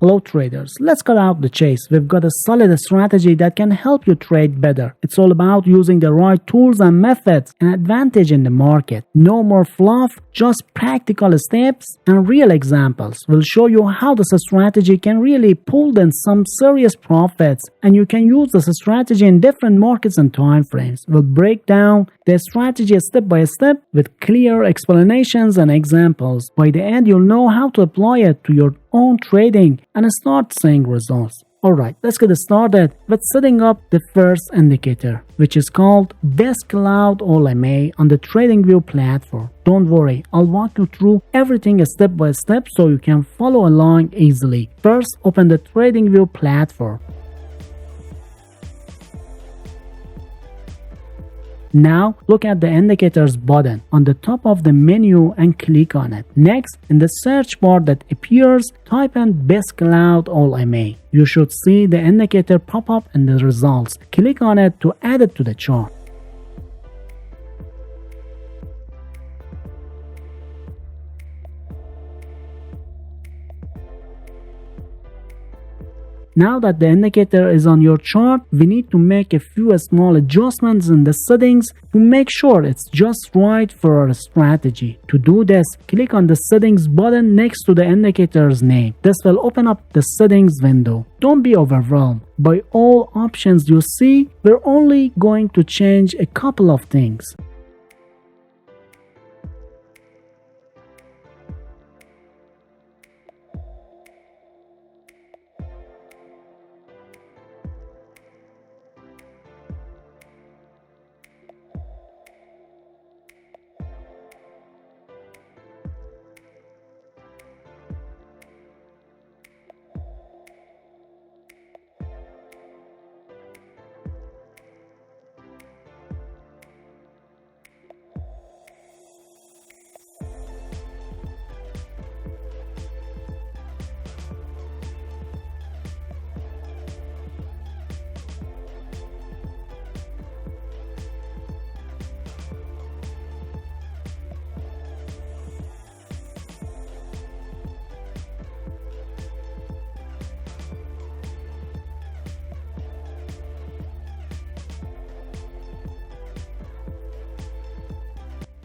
Hello traders, let's cut out the chase. We've got a solid strategy that can help you trade better. It's all about using the right tools and methods and advantage in the market. No more fluff, just practical steps and real examples. We'll show you how this strategy can really pull in some serious profits, and you can use this strategy in different markets and time frames. We'll break down the strategy step by step with clear explanations and examples. By the end, you'll know how to apply it to your own trading and start seeing results. Alright, let's get started with setting up the first indicator, which is called Best Cloud OLMA on the TradingView platform. Don't worry, I'll walk you through everything step by step so you can follow along easily. First, open the TradingView platform. Now, look at the indicators button on the top of the menu and click on it. Next, in the search bar that appears, type in Best Cloud OLMA. You should see the indicator pop up in the results. Click on it to add it to the chart. Now that the indicator is on your chart, we need to make a few small adjustments in the settings to make sure it's just right for our strategy. To do this, click on the settings button next to the indicator's name. This will open up the settings window. Don't be overwhelmed by all options you see. We're only going to change a couple of things.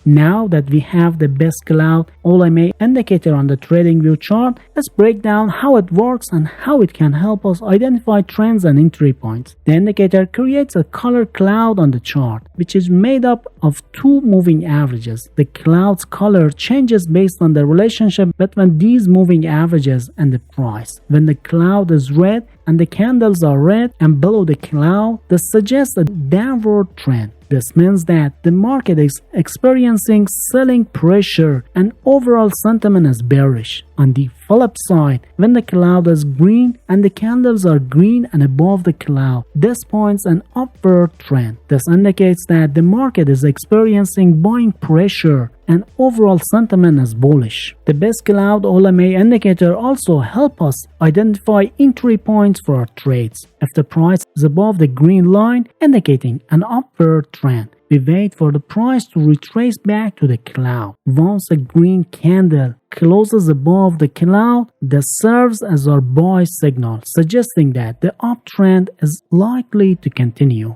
Now that we have the Best Cloud OLMA indicator on the TradingView chart, let's break down how it works and how it can help us identify trends and entry points. The indicator creates a color cloud on the chart, which is made up of two moving averages. The cloud's color changes based on the relationship between these moving averages and the price. When the cloud is red and the candles are red and below the cloud, this suggests a downward trend. This means that the market is experiencing selling pressure and overall sentiment is bearish. On the flip side, when the cloud is green and the candles are green and above the cloud, this points an upward trend. This indicates that the market is experiencing buying pressure and overall sentiment is bullish. The Best Cloud OLMA indicator also helps us identify entry points for our trades. If the price is above the green line, indicating an upward trend, we wait for the price to retrace back to the cloud. Once a green candle closes above the cloud, this serves as our buy signal, suggesting that the uptrend is likely to continue.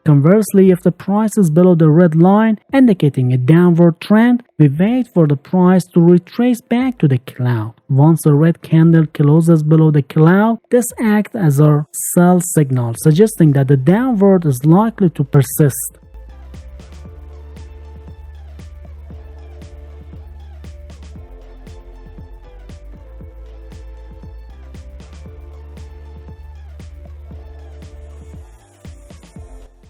Conversely, if the price is below the red line, indicating a downward trend, we wait for the price to retrace back to the cloud. Once a red candle closes below the cloud, this acts as our sell signal, suggesting that the downward is likely to persist.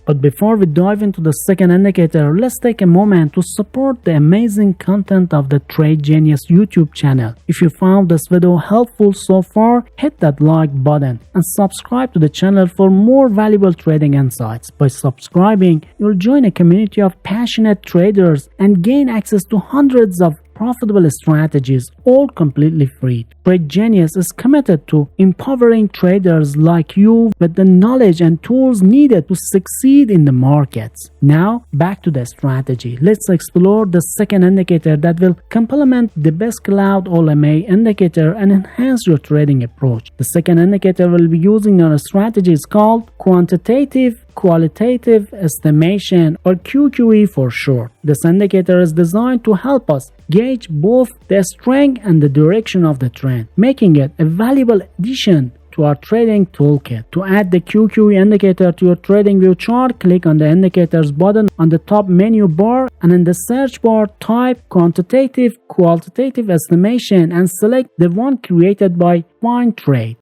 But before we dive into the second indicator, let's take a moment to support the amazing content of the TradeGenius YouTube channel. If you found this video helpful so far, hit that like button and subscribe to the channel for more valuable trading insights. By subscribing, you'll join a community of passionate traders and gain access to hundreds of profitable strategies, all completely free. TradeGenius is committed to empowering traders like you with the knowledge and tools needed to succeed in the markets. Now, back to the strategy. Let's explore the second indicator that will complement the best cloud OLMA indicator and enhance your trading approach. The second indicator we'll be using in our strategy is called quantitative qualitative estimation, or QQE for short. This indicator is designed to help us gauge both the strength and the direction of the trend, making it a valuable addition to our trading toolkit. To add the QQE indicator to your trading view chart, click on the indicators button on the top menu bar, and in the search bar type quantitative qualitative estimation and select the one created by Trade.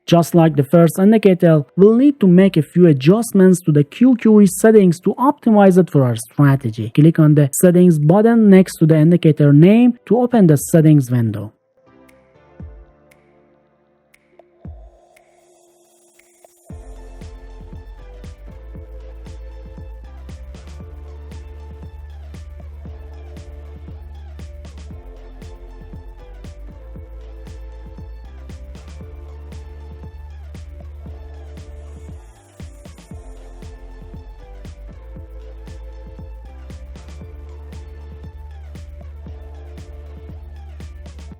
Just like the first indicator, we'll need to make a few adjustments to the QQE settings to optimize it for our strategy. Click on the settings button next to the indicator name to open the settings window.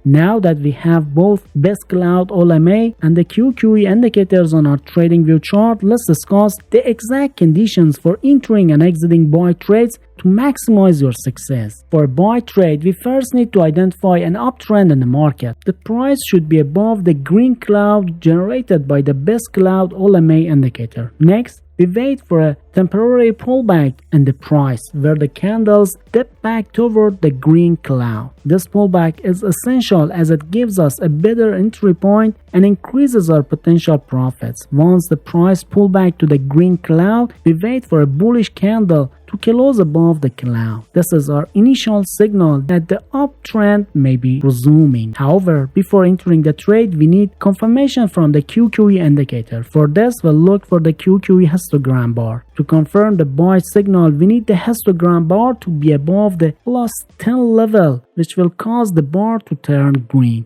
Now that we have both best cloud OLMA and the QQE indicators on our trading view chart, let's discuss the exact conditions for entering and exiting buy trades to maximize your success. For a buy trade, we first need to identify an uptrend in the market. The price should be above the green cloud generated by the best cloud OLMA indicator. Next, we wait for a temporary pullback in the price where the candles dip back toward the green cloud. This pullback is essential as it gives us a better entry point and increases our potential profits. Once the price pulls back to the green cloud, we wait for a bullish candle to close above the cloud. This is our initial signal that the uptrend may be resuming. However, before entering the trade, we need confirmation from the QQE indicator. For this, we'll look for the QQE histogram bar. To confirm the buy signal, we need the histogram bar to be above the plus 10 level, which will cause the bar to turn green.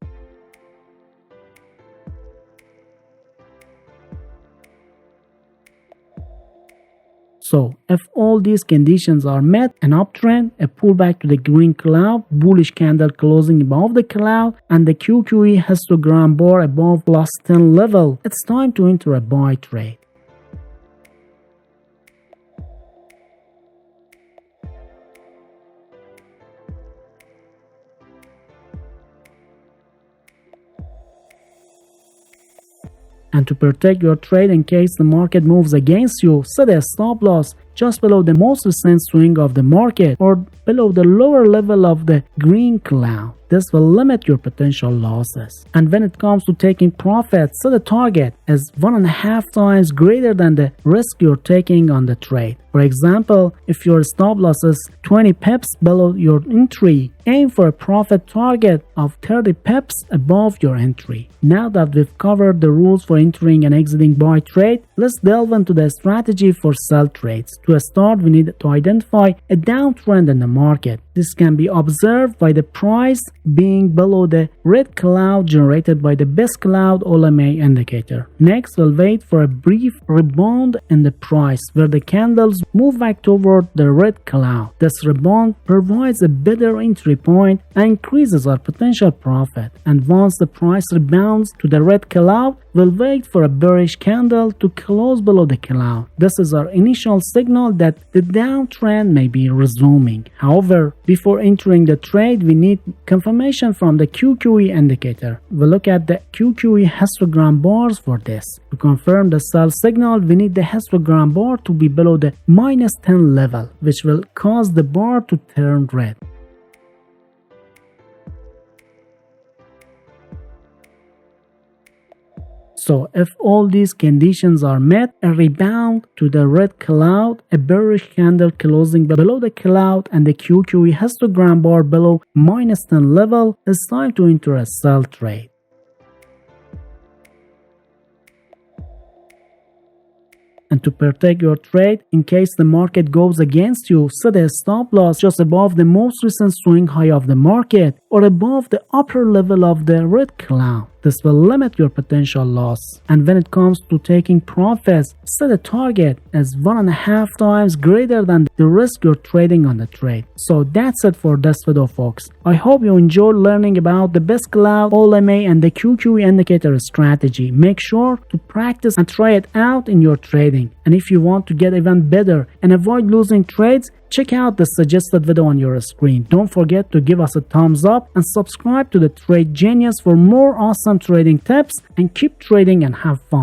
So, if all these conditions are met, an uptrend, a pullback to the green cloud, bullish candle closing above the cloud, and the QQE histogram bar above plus 10 level, it's time to enter a buy trade. And to protect your trade in case the market moves against you, set a stop loss just below the most recent swing of the market or below the lower level of the green cloud. This will limit your potential losses. And when it comes to taking profits, set a target as 1.5 times greater than the risk you're taking on the trade. For example, if your stop loss is 20 pips below your entry, aim for a profit target of 30 pips above your entry. Now that we've covered the rules for entering and exiting buy trade, let's delve into the strategy for sell trades. To start, we need to identify a downtrend in the market. This can be observed by the price being below the red cloud generated by the best cloud OLMA indicator. Next, we'll wait for a brief rebound in the price where the candles move back toward the red cloud. This rebound provides a better entry point and increases our potential profit. And once the price rebounds to the red cloud, we'll wait for a bearish candle to close below the cloud. This is our initial signal that the downtrend may be resuming. However, before entering the trade, we need confirmation from the QQE indicator. We'll look at the QQE histogram bars for this. To confirm the sell signal, we need the histogram bar to be below the minus 10 level, which will cause the bar to turn red. So if all these conditions are met, a rebound to the red cloud, a bearish candle closing below the cloud, and the QQE histogram bar below -10 level, it's time to enter a sell trade. And to protect your trade, in case the market goes against you, set a stop loss just above the most recent swing high of the market or above the upper level of the red cloud. This will limit your potential loss. And when it comes to taking profits, set a target as 1.5 times greater than the risk you're trading on the trade. So that's it for this video, folks. I hope you enjoyed learning about the best cloud, OLMA, and the QQE indicator strategy. Make sure to practice and try it out in your trading. And if you want to get even better and avoid losing trades, check out the suggested video on your screen. Don't forget to give us a thumbs up and subscribe to the TradeGenius for more awesome trading tips, and keep trading and have fun.